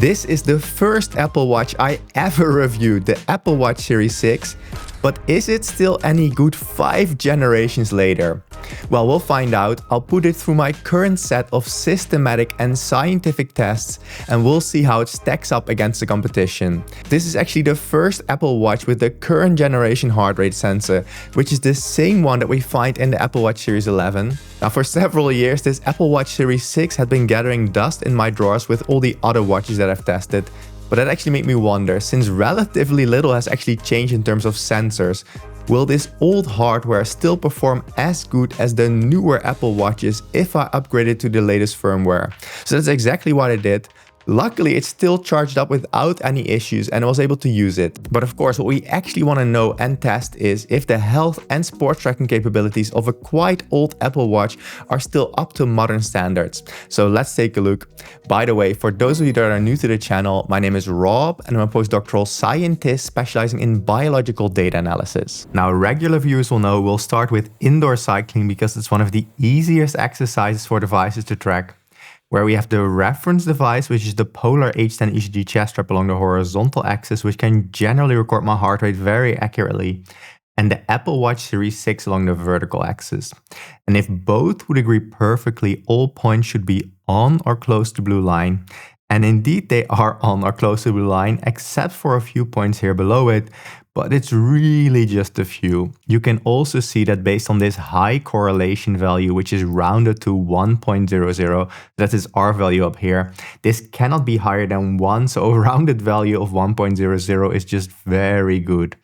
This is the first Apple Watch I ever reviewed, the Apple Watch Series 6. But is it still any good 5 generations later? Well, we'll find out. I'll put it through my current set of systematic and scientific tests, and we'll see how it stacks up against the competition. This is actually the first Apple Watch with the current generation heart rate sensor, which is the same one that we find in the Apple Watch Series 11. Now, for several years, this Apple Watch Series 6 had been gathering dust in my drawers with all the other watches that I've tested. But that actually made me wonder, since relatively little has actually changed in terms of sensors, will this old hardware still perform as good as the newer Apple Watches if I upgrade it to the latest firmware? So that's exactly what I did. Luckily, it's still charged up without any issues and I was able to use it. But of course, what we actually want to know and test is if the health and sports tracking capabilities of a quite old Apple Watch are still up to modern standards. So let's take a look. By the way, for those of you that are new to the channel, my name is Rob and I'm a postdoctoral scientist specializing in biological data analysis. Now, regular viewers will know we'll start with indoor cycling because it's one of the easiest exercises for devices to track, where we have the reference device, which is the Polar H10 ECG chest strap along the horizontal axis, which can generally record my heart rate very accurately, and the Apple Watch Series 6 along the vertical axis. And if both would agree perfectly, all points should be on or close to blue line. And indeed, they are on or close to blue line, except for a few points here below it, but it's really just a few. You can also see that based on this high correlation value, which is rounded to 1.00, that is R value up here, this cannot be higher than 1, so a rounded value of 1.00 is just very good.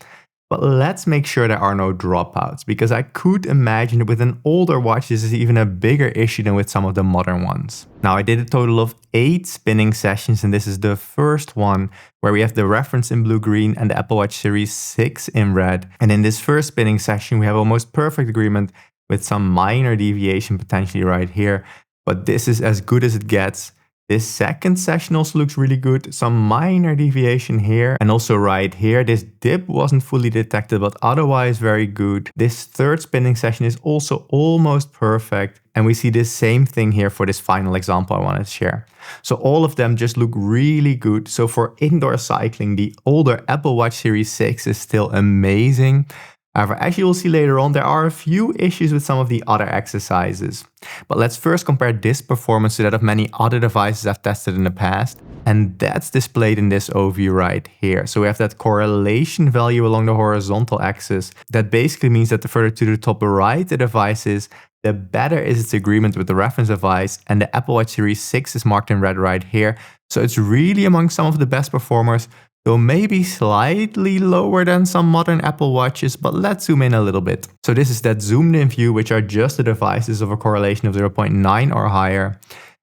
But let's make sure there are no dropouts, because I could imagine that with an older watch this is even a bigger issue than with some of the modern ones. Now, I did a total of 8 spinning sessions, and this is the first one where we have the reference in blue-green and the Apple Watch Series 6 in red. And in this first spinning session we have almost perfect agreement with some minor deviation potentially right here, but this is as good as it gets. This second session also looks really good, some minor deviation here and also right here. This dip wasn't fully detected, but otherwise very good. This third spinning session is also almost perfect. And we see the same thing here for this final example I wanted to share. So all of them just look really good. So for indoor cycling, the older Apple Watch Series 6 is still amazing. However, as you will see later on, there are a few issues with some of the other exercises. But let's first compare this performance to that of many other devices I've tested in the past. And that's displayed in this overview right here. So we have that correlation value along the horizontal axis. That basically means that the further to the top right the device is, the better is its agreement with the reference device. And the Apple Watch Series 6 is marked in red right here. So it's really among some of the best performers, though maybe slightly lower than some modern Apple Watches, but let's zoom in a little bit. So this is that zoomed in view, which are just the devices of a correlation of 0.9 or higher.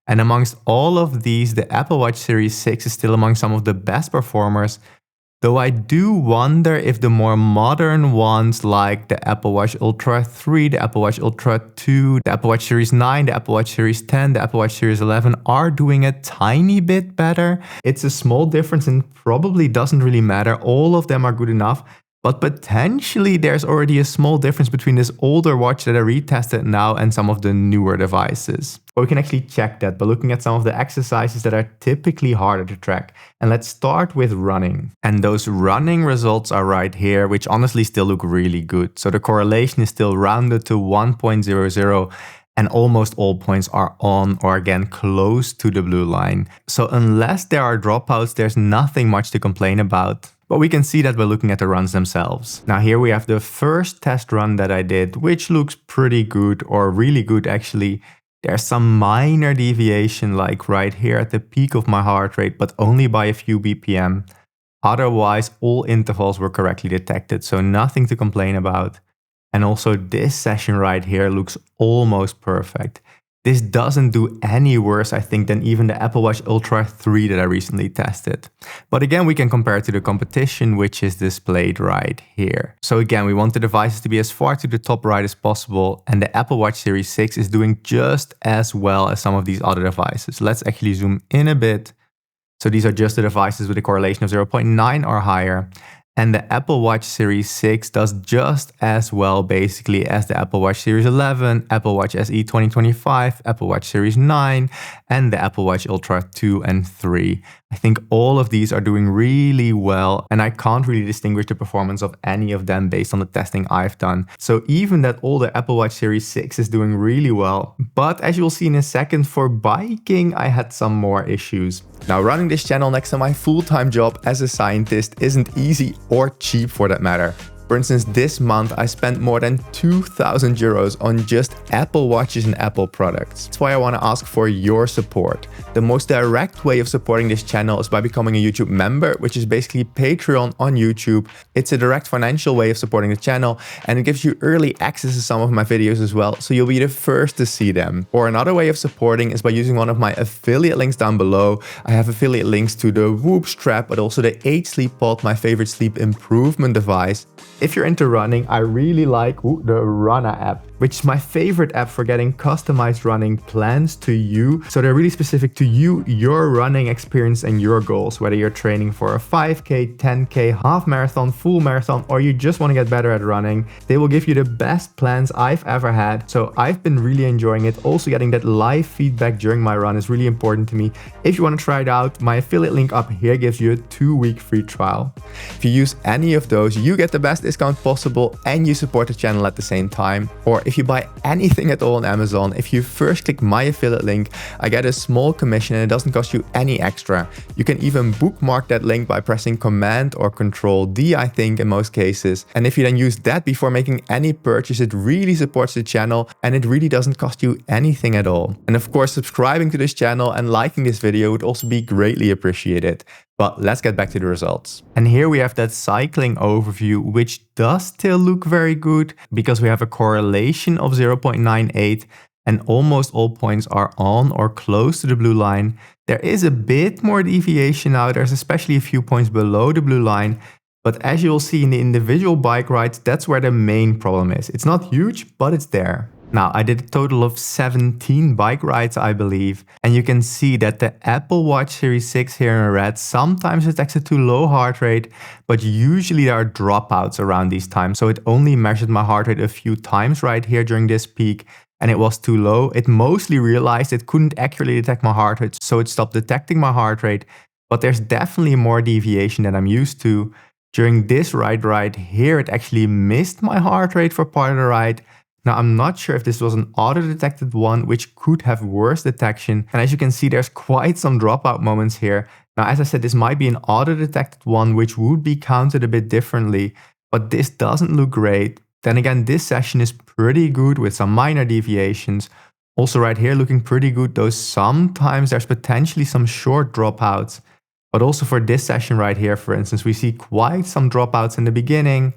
And amongst all of these, the Apple Watch Series 6 is still among some of the best performers, though I do wonder if the more modern ones like the Apple Watch Ultra 3, the Apple Watch Ultra 2, the Apple Watch Series 9, the Apple Watch Series 10, the Apple Watch Series 11 are doing a tiny bit better. It's a small difference and probably doesn't really matter. All of them are good enough. But potentially there's already a small difference between this older watch that I retested now and some of the newer devices. But we can actually check that by looking at some of the exercises that are typically harder to track. And let's start with running. And those running results are right here, which honestly still look really good. So the correlation is still rounded to 1.00. And almost all points are on or again close to the blue line. So unless there are dropouts, there's nothing much to complain about. But we can see that by looking at the runs themselves. Now here we have the first test run that I did, which looks pretty good or really good actually. There's some minor deviation like right here at the peak of my heart rate, but only by a few BPM. Otherwise, all intervals were correctly detected, so nothing to complain about. And also this session right here looks almost perfect. This doesn't do any worse, I think, than even the Apple Watch Ultra 3 that I recently tested. But again, we can compare it to the competition, which is displayed right here. So again, we want the devices to be as far to the top right as possible, and the Apple Watch Series 6 is doing just as well as some of these other devices. Let's actually zoom in a bit. So these are just the devices with a correlation of 0.9 or higher. And the Apple Watch Series 6 does just as well basically as the Apple Watch Series 11, Apple Watch SE 2025, Apple Watch Series 9, and the Apple Watch Ultra 2 and 3. I think all of these are doing really well, and I can't really distinguish the performance of any of them based on the testing I've done. So even that older Apple Watch Series 6 is doing really well. But as you'll see in a second, for biking, I had some more issues. Now, running this channel next to my full-time job as a scientist isn't easy or cheap for that matter. For instance, this month I spent more than 2,000 euros on just Apple Watches and Apple products. That's why I want to ask for your support. The most direct way of supporting this channel is by becoming a YouTube member, which is basically Patreon on YouTube. It's a direct financial way of supporting the channel, and it gives you early access to some of my videos as well, so you'll be the first to see them. Or another way of supporting is by using one of my affiliate links down below. I have affiliate links to the Whoop strap, but also the 8 Sleep Pod, my favorite sleep improvement device. If you're into running, I really like the Runner app, which is my favorite app for getting customized running plans to you. So they're really specific to you, your running experience and your goals, whether you're training for a 5K, 10K, half marathon, full marathon, or you just want to get better at running. They will give you the best plans I've ever had. So I've been really enjoying it. Also getting that live feedback during my run is really important to me. If you want to try it out, my affiliate link up here gives you a 2-week free trial. If you use any of those, you get the best discount possible and you support the channel at the same time. Or if you buy anything at all on Amazon, if you first click my affiliate link, I get a small commission and it doesn't cost you any extra. You can even bookmark that link by pressing Command or Control D, I think, in most cases. And if you then use that before making any purchase, it really supports the channel and it really doesn't cost you anything at all. And of course, subscribing to this channel and liking this video would also be greatly appreciated. But let's get back to the results. And here we have that cycling overview, which does still look very good because we have a correlation of 0.98 and almost all points are on or close to the blue line. There is a bit more deviation now. There's especially a few points below the blue line. But as you'll see in the individual bike rides, that's where the main problem is. It's not huge, but it's there. Now, I did a total of 17 bike rides, I believe, and you can see that the Apple Watch Series 6 here in red sometimes detects a too low heart rate, but usually there are dropouts around these times, so it only measured my heart rate a few times right here during this peak, and it was too low. It mostly realized it couldn't accurately detect my heart rate, so it stopped detecting my heart rate, but there's definitely more deviation than I'm used to. During this ride right here, it actually missed my heart rate for part of the ride. Now, I'm not sure if this was an auto-detected one, which could have worse detection. And as you can see, there's quite some dropout moments here. Now, as I said, this might be an auto-detected one, which would be counted a bit differently, but this doesn't look great. Then again, this session is pretty good with some minor deviations. Also right here looking pretty good, though sometimes there's potentially some short dropouts. But also for this session right here, for instance, we see quite some dropouts in the beginning.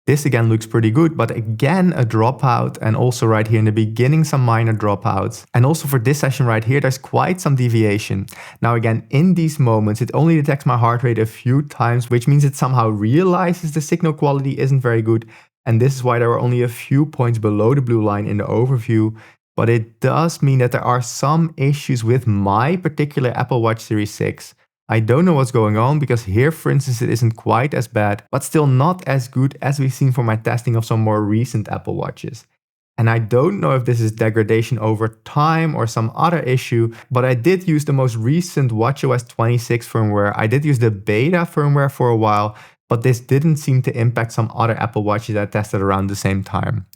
This again looks pretty good, but again a dropout, and also right here in the beginning some minor dropouts. And also for this session right here, there's quite some deviation. Now again, in these moments, it only detects my heart rate a few times, which means it somehow realizes the signal quality isn't very good. And this is why there were only a few points below the blue line in the overview. But it does mean that there are some issues with my particular Apple Watch Series 6. I don't know what's going on because here, for instance, it isn't quite as bad, but still not as good as we've seen for my testing of some more recent Apple Watches. And I don't know if this is degradation over time or some other issue, but I did use the most recent watchOS 26 firmware. I did use the beta firmware for a while, but this didn't seem to impact some other Apple Watches I tested around the same time.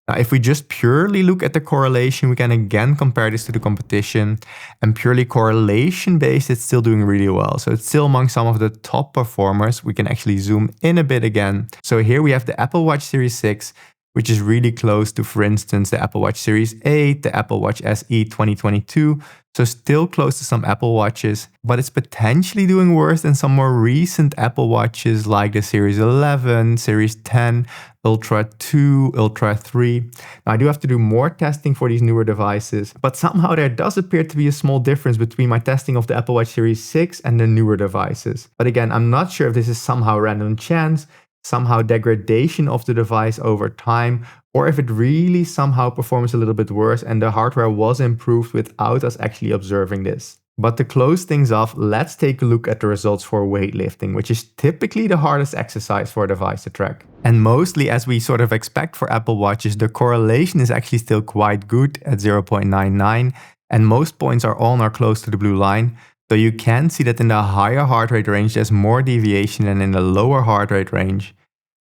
Now, if we just purely look at the correlation, we can again compare this to the competition, and purely correlation based, it's still doing really well. So it's still among some of the top performers. We can actually zoom in a bit again. So here we have the Apple Watch Series 6, which is really close to, for instance, the Apple Watch Series 8, the Apple Watch SE 2022. So still close to some Apple Watches, but it's potentially doing worse than some more recent Apple Watches like the Series 11, Series 10, Ultra 2, Ultra 3. Now I do have to do more testing for these newer devices, but somehow there does appear to be a small difference between my testing of the Apple Watch Series 6 and the newer devices. But again, I'm not sure if this is somehow random chance, somehow degradation of the device over time, or if it really somehow performs a little bit worse and the hardware was improved without us actually observing this. But to close things off, let's take a look at the results for weightlifting, which is typically the hardest exercise for a device to track. And mostly, as we sort of expect for Apple Watches, the correlation is actually still quite good at 0.99, and most points are on or close to the blue line. So you can see that in the higher heart rate range, there's more deviation than in the lower heart rate range.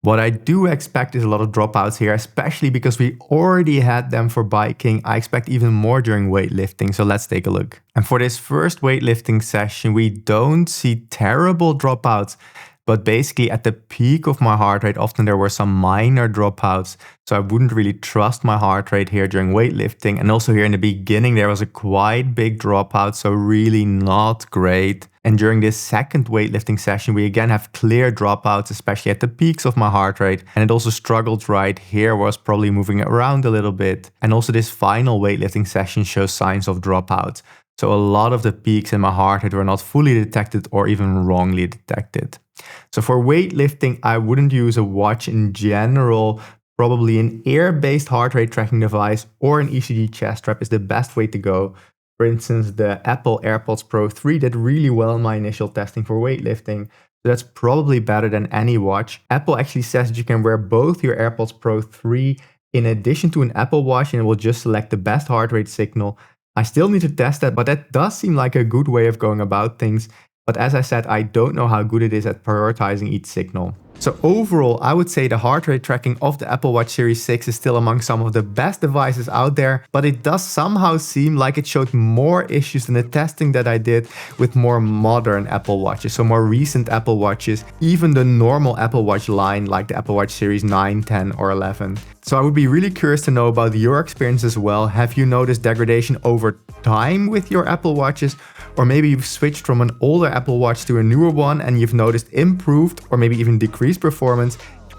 What I do expect is a lot of dropouts here, especially because we already had them for biking. I expect even more during weightlifting, so let's take a look. And for this first weightlifting session, we don't see terrible dropouts, but basically at the peak of my heart rate, often there were some minor dropouts. So I wouldn't really trust my heart rate here during weightlifting. And also here in the beginning, there was a quite big dropout, so really not great. And during this second weightlifting session, we again have clear dropouts, especially at the peaks of my heart rate. And it also struggled right here, was probably moving around a little bit. And also this final weightlifting session shows signs of dropouts. So a lot of the peaks in my heart rate were not fully detected or even wrongly detected. So for weightlifting, I wouldn't use a watch in general. Probably an ear-based heart rate tracking device or an ECG chest strap is the best way to go. For instance, the Apple AirPods Pro 3 did really well in my initial testing for weightlifting. So that's probably better than any watch. Apple actually says that you can wear both your AirPods Pro 3 in addition to an Apple Watch, and it will just select the best heart rate signal. I still need to test that, but that does seem like a good way of going about things. But as I said, I don't know how good it is at prioritizing each signal. So overall, I would say the heart rate tracking of the Apple Watch Series 6 is still among some of the best devices out there, but it does somehow seem like it showed more issues than the testing that I did with more modern Apple Watches, so more recent Apple Watches, even the normal Apple Watch line like the Apple Watch Series 9, 10 or 11. So I would be really curious to know about your experience as well. Have you noticed degradation over time with your Apple Watches? Or maybe you've switched from an older Apple Watch to a newer one and you've noticed improved or maybe even decreased performance.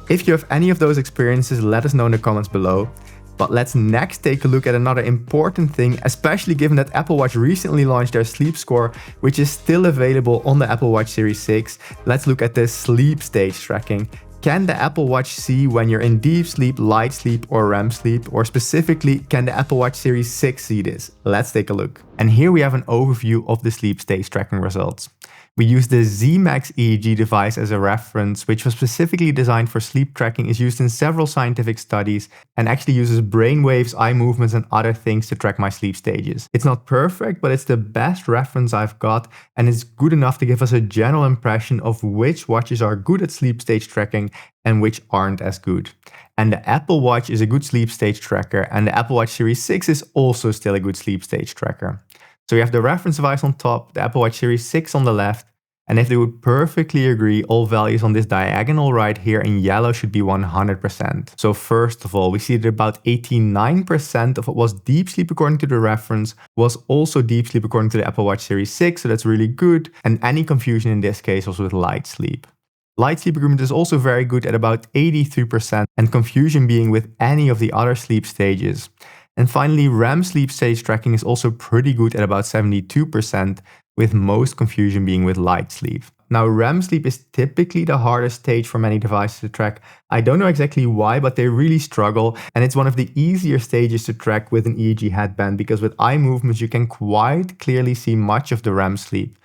If you have any of those experiences, let us know in the comments below. But let's next take a look at another important thing, especially given that Apple Watch recently launched their sleep score, which is still available on the Apple Watch Series 6. Let's look at the sleep stage tracking. Can the Apple Watch see when you're in deep sleep, light sleep, or REM sleep? Or specifically, can the Apple Watch Series 6 see this? Let's take a look. And here we have an overview of the sleep stage tracking results. We use the Z-Max EEG device as a reference, which was specifically designed for sleep tracking, is used in several scientific studies, and actually uses brain waves, eye movements, and other things to track my sleep stages. It's not perfect, but it's the best reference I've got, and it's good enough to give us a general impression of which watches are good at sleep stage tracking and which aren't as good. And the Apple Watch is a good sleep stage tracker, and the Apple Watch Series 6 is also still a good sleep stage tracker. So we have the reference device on top, the Apple Watch Series 6 on the left, and if they would perfectly agree, all values on this diagonal right here in yellow should be 100%. So first of all, we see that about 89% of what was deep sleep according to the reference was also deep sleep according to the Apple Watch Series 6, so that's really good. And any confusion in this case was with light sleep. Light sleep agreement is also very good at about 83%, and confusion being with any of the other sleep stages. And finally, REM sleep stage tracking is also pretty good at about 72%, with most confusion being with light sleep. Now, REM sleep is typically the hardest stage for many devices to track. I don't know exactly why, but they really struggle, and it's one of the easier stages to track with an EEG headband because with eye movements you can quite clearly see much of the REM sleep.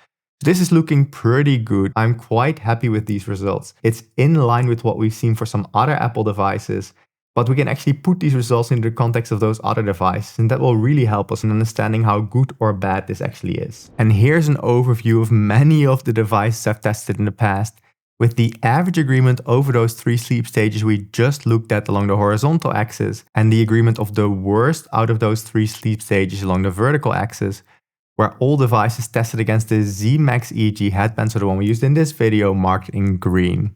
This is looking pretty good. I'm quite happy with these results. It's in line with what we've seen for some other Apple devices, but we can actually put these results into the context of those other devices, and that will really help us in understanding how good or bad this actually is. And here's an overview of many of the devices I've tested in the past, with the average agreement over those three sleep stages we just looked at along the horizontal axis, and the agreement of the worst out of those three sleep stages along the vertical axis, where all devices tested against the Z-Max EEG headband, so the one we used in this video, marked in green.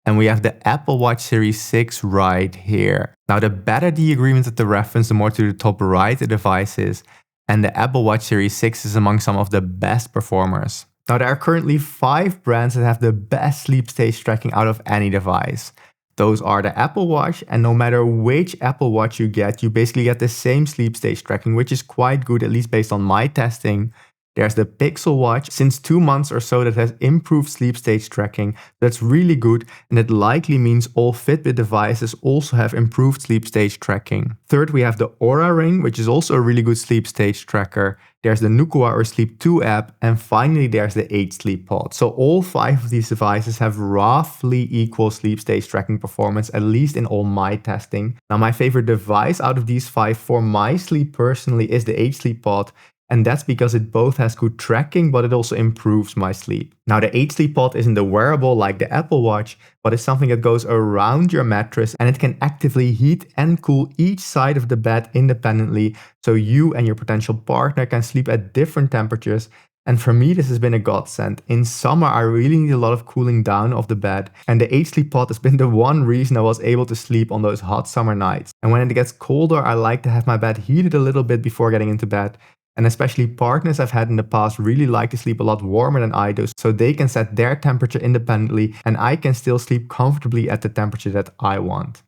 And we have the Apple Watch Series 6 right here. Now, the better the agreement of the reference, the more to the top right the device is. And the Apple Watch Series 6 is among some of the best performers. Now, there are currently 5 brands that have the best sleep stage tracking out of any device. Those are the Apple Watch, and no matter which Apple Watch you basically get the same sleep stage tracking, which is quite good, at least based on my testing. There's the Pixel Watch, since 2 months or so, that has improved sleep stage tracking. That's really good, and it likely means all Fitbit devices also have improved sleep stage tracking. Third, we have the Oura Ring, which is also a really good sleep stage tracker. There's the Nukua or Sleep 2 app, and finally there's the 8 Sleep Pod. So all 5 of these devices have roughly equal sleep stage tracking performance, at least in all my testing. Now, my favorite device out of these 5 for my sleep personally is the 8 Sleep Pod. And that's because it both has good tracking, but it also improves my sleep. Now the H-Sleep Pod isn't a wearable like the Apple Watch, but it's something that goes around your mattress and it can actively heat and cool each side of the bed independently, so you and your potential partner can sleep at different temperatures. And for me, this has been a godsend. In summer, I really need a lot of cooling down of the bed, and the H-Sleep Pod has been the one reason I was able to sleep on those hot summer nights. And when it gets colder, I like to have my bed heated a little bit before getting into bed. And especially partners I've had in the past really like to sleep a lot warmer than I do, so they can set their temperature independently and I can still sleep comfortably at the temperature that I want.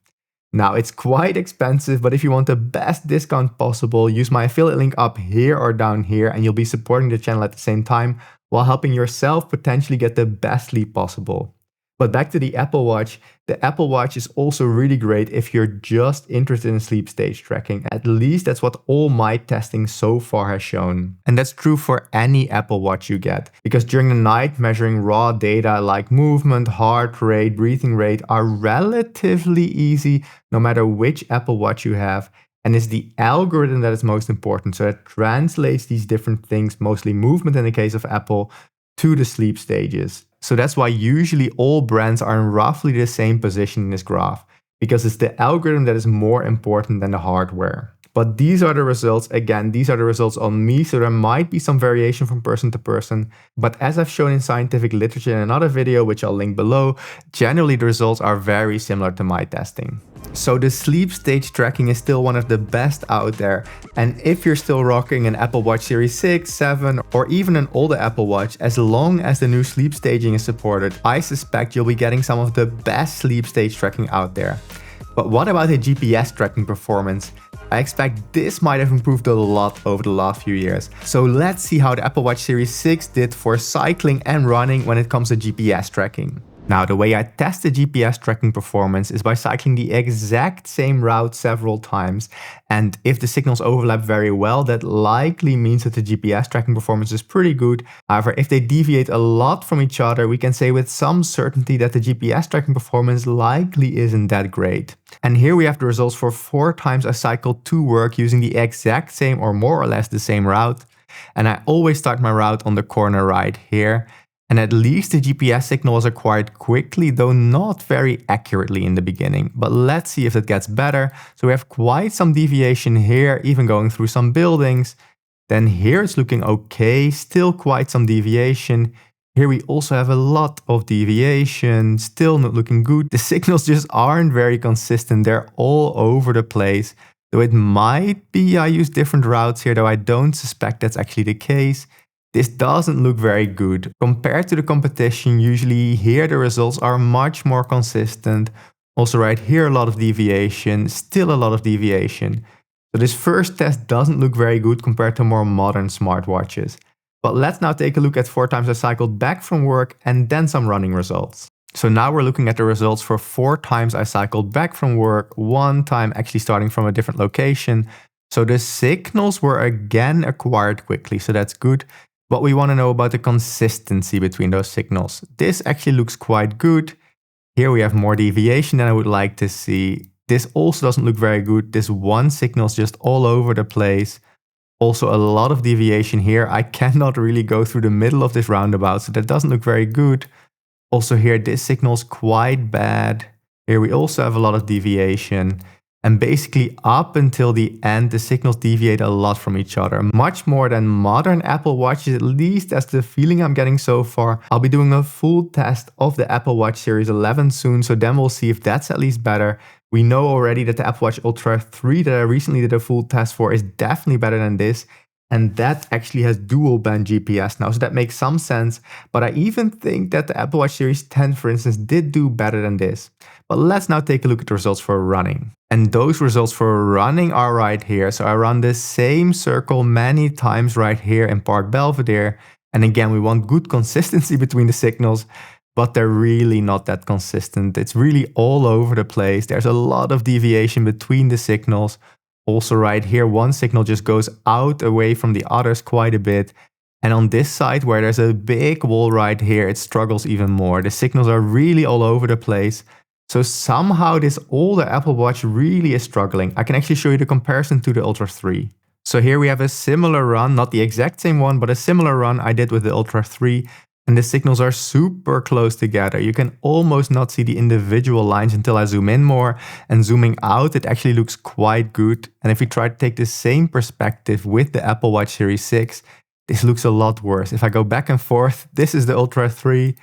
Now, it's quite expensive, but if you want the best discount possible, use my affiliate link up here or down here and you'll be supporting the channel at the same time while helping yourself potentially get the best sleep possible. But back to the Apple Watch. The Apple Watch is also really great if you're just interested in sleep stage tracking. At least that's what all my testing so far has shown. And that's true for any Apple Watch you get, because during the night, measuring raw data like movement, heart rate, breathing rate are relatively easy no matter which Apple Watch you have. And it's the algorithm that is most important. So it translates these different things, mostly movement in the case of Apple, to the sleep stages. So that's why usually all brands are in roughly the same position in this graph, because it's the algorithm that is more important than the hardware. But these are the results. Again, these are the results on me, so there might be some variation from person to person. But as I've shown in scientific literature in another video, which I'll link below, generally the results are very similar to my testing. So the sleep stage tracking is still one of the best out there. And if you're still rocking an Apple Watch Series 6, 7, or even an older Apple Watch, as long as the new sleep staging is supported, I suspect you'll be getting some of the best sleep stage tracking out there. But what about the GPS tracking performance? I expect this might have improved a lot over the last few years. So let's see how the Apple Watch Series 6 did for cycling and running when it comes to GPS tracking. Now, the way I test the GPS tracking performance is by cycling the exact same route several times. And if the signals overlap very well, that likely means that the GPS tracking performance is pretty good. However, if they deviate a lot from each other, we can say with some certainty that the GPS tracking performance likely isn't that great. And here we have the results for 4 times I cycled to work using the exact same or more or less the same route. And I always start my route on the corner right here. And at least the GPS signal was acquired quickly, though not very accurately in the beginning. But let's see if it gets better. So we have quite some deviation here, even going through some buildings. Then here it's looking okay, still quite some deviation. Here we also have a lot of deviation, still not looking good. The signals just aren't very consistent, they're all over the place. Though it might be I use different routes here, though I don't suspect that's actually the case. This doesn't look very good. Compared to the competition, usually here the results are much more consistent. Also right here a lot of deviation, still a lot of deviation. So this first test doesn't look very good compared to more modern smartwatches. But let's now take a look at 4 times I cycled back from work and then some running results. So now we're looking at the results for 4 times I cycled back from work, 1 time actually starting from a different location. So the signals were again acquired quickly, so that's good. But we want to know about the consistency between those signals. This actually looks quite good. Here we have more deviation than I would like to see. This also doesn't look very good. This one signal is just all over the place. Also a lot of deviation here. I cannot really go through the middle of this roundabout, so that doesn't look very good. Also here, this signal is quite bad. Here we also have a lot of deviation. And basically up until the end, the signals deviate a lot from each other. Much more than modern Apple Watches, at least that's the feeling I'm getting so far. I'll be doing a full test of the Apple Watch Series 11 soon, so then we'll see if that's at least better. We know already that the Apple Watch Ultra 3 that I recently did a full test for is definitely better than this. And that actually has dual band GPS now, so that makes some sense. But I even think that the Apple Watch Series 10, for instance, did do better than this. But let's now take a look at the results for running. And those results for running are right here. So I run the same circle many times right here in Park Belvedere. And again, we want good consistency between the signals, but they're really not that consistent. It's really all over the place. There's a lot of deviation between the signals. Also right here, one signal just goes out away from the others quite a bit. And on this side, where there's a big wall right here, it struggles even more. The signals are really all over the place. So somehow this older Apple Watch really is struggling. I can actually show you the comparison to the Ultra 3. So here we have a similar run, not the exact same one, but a similar run I did with the Ultra 3. And the signals are super close together. You can almost not see the individual lines until I zoom in more. And zooming out, it actually looks quite good. And if we try to take the same perspective with the Apple Watch Series 6, this looks a lot worse. If I go back and forth, this is the Ultra 3.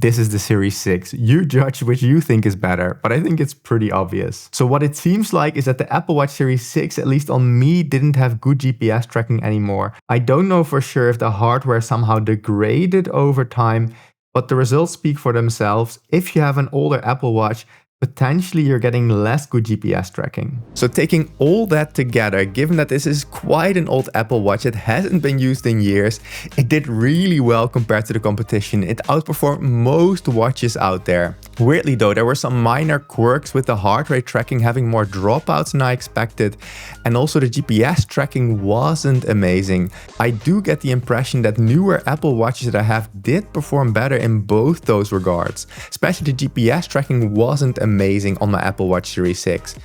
This is the Series 6. You judge which you think is better, but I think it's pretty obvious. So what it seems like is that the Apple Watch Series 6, at least on me, didn't have good GPS tracking anymore. I don't know for sure if the hardware somehow degraded over time, but the results speak for themselves. If you have an older Apple Watch, potentially you're getting less good GPS tracking. So taking all that together, given that this is quite an old Apple Watch, it hasn't been used in years, it did really well compared to the competition. It outperformed most watches out there. Weirdly though, there were some minor quirks with the heart rate tracking having more dropouts than I expected, and also the GPS tracking wasn't amazing. I do get the impression that newer Apple Watches that I have did perform better in both those regards. Especially the GPS tracking wasn't amazing on my Apple Watch Series 6.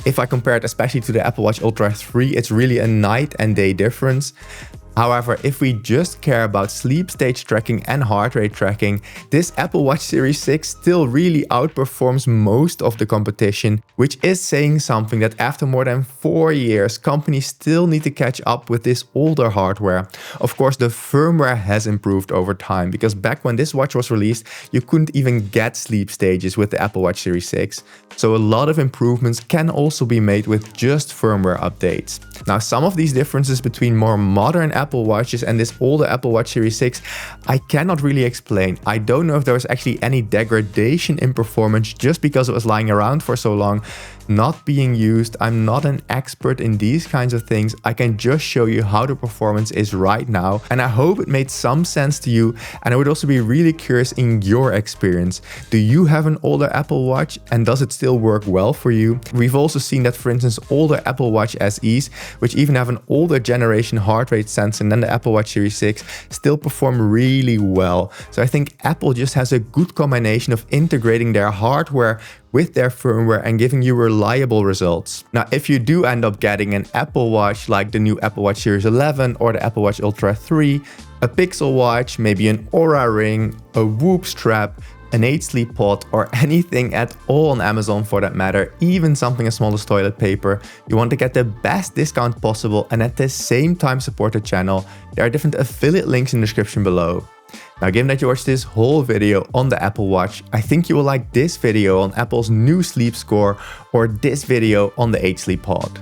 If I compare it especially to the Apple Watch Ultra 3, it's really a night and day difference. However, if we just care about sleep stage tracking and heart rate tracking, this Apple Watch Series 6 still really outperforms most of the competition, which is saying something that after more than 4 years, companies still need to catch up with this older hardware. Of course, the firmware has improved over time, because back when this watch was released, you couldn't even get sleep stages with the Apple Watch Series 6. So a lot of improvements can also be made with just firmware updates. Now, some of these differences between more modern Apple Watches and this older Apple Watch Series 6, I cannot really explain. I don't know if there was actually any degradation in performance just because it was lying around for so long, not being used. I'm not an expert in these kinds of things. I can just show you how the performance is right now, and I hope it made some sense to you. And I would also be really curious in your experience. Do you have an older Apple Watch, and does it still work well for you? We've also seen that, for instance, older Apple Watch SEs, which even have an older generation heart rate sensor than the Apple Watch Series 6, still perform really well. So I think Apple just has a good combination of integrating their hardware with their firmware and giving you reliable results. Now, if you do end up getting an Apple Watch like the new Apple Watch Series 11 or the Apple Watch Ultra 3, a Pixel Watch, maybe an Aura Ring, a Whoop strap, an 8 Sleep Pod, or anything at all on Amazon for that matter, even something as small as toilet paper, you want to get the best discount possible and at the same time support the channel, there are different affiliate links in the description below. Now, given that you watched this whole video on the Apple Watch, I think you will like this video on Apple's new sleep score or this video on the 8 Sleep Pod.